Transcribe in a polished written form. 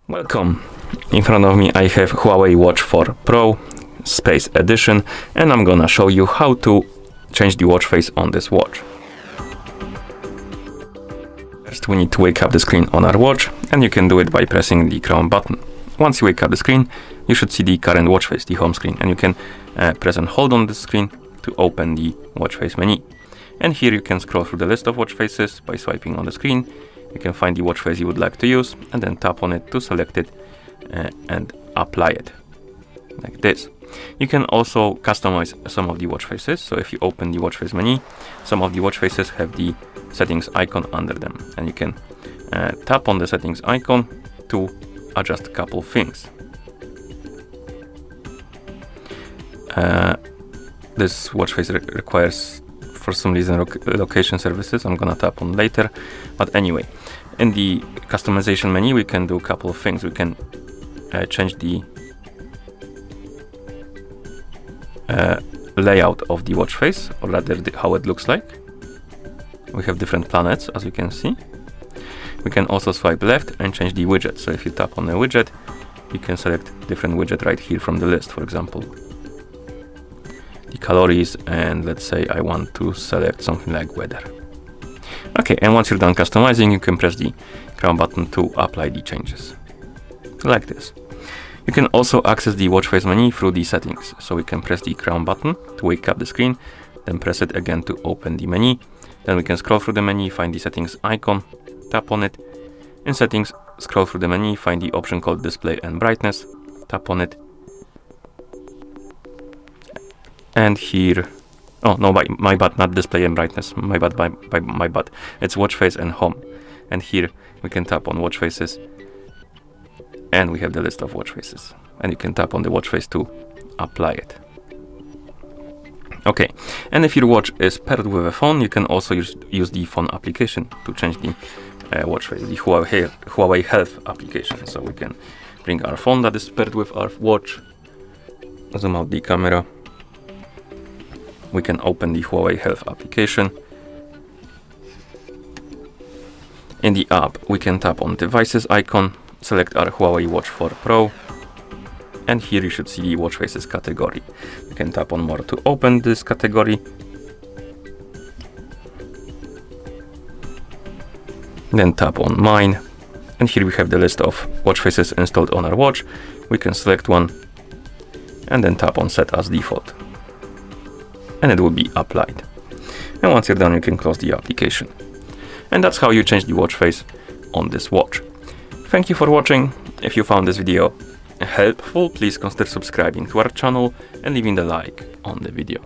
Welcome. In front of me I have HUAWEI Watch 4 Pro Space Edition, and I'm gonna show you how to change the watch face on this watch. First we need to wake up the screen on our watch, and you can do it by pressing the crown button. Once you wake up the screen, you should see the current watch face, the home screen, and you can press and hold on the screen to open the watch face menu. And here you can scroll through the list of watch faces by swiping on the screen. You can find the watch face you would like to use and then tap on it to select it and apply it, like this. You can also customize some of the watch faces. So if you open the watch face menu, some of the watch faces have the settings icon under them, and you can tap on the settings icon to adjust a couple things. This watch face requires, for some reason, location services. I'm gonna tap on later, but anyway, in the customization menu we can do a couple of things. We can change the layout of the watch face, or rather how it looks like. We have different planets, as you can see. We can also swipe left and change the widget. So if you tap on a widget, you can select different widget right here from the list. For example, the calories, and let's say I want to select something like weather. Okay, and once you're done customizing, you can press the crown button to apply the changes, like this. You can also access the watch face menu through the settings. So we can press the crown button to wake up the screen, then press it again to open the menu. Then we can scroll through the menu, find the settings icon, tap on it. In settings, scroll through the menu, find the option called display and brightness, tap on it. And here, oh no, my bad, not display and brightness, my bad, it's watch face and home. And here we can tap on watch faces, and we have the list of watch faces, and you can tap on the watch face to apply it. Okay, and if your watch is paired with a phone, you can also use the phone application to change the watch face, the HUAWEI Health application. So we can bring our phone that is paired with our watch, zoom out the camera. We can open the HUAWEI Health application. In the app, we can tap on devices icon, select our HUAWEI Watch 4 Pro, and here you should see the watch faces category. You can tap on more to open this category. Then tap on mine, and here we have the list of watch faces installed on our watch. We can select one and then tap on set as default, and it will be applied. And once you're done, you can close the application. And that's how you change the watch face on this watch. Thank you for watching. If you found this video helpful, please consider subscribing to our channel and leaving a like on the video.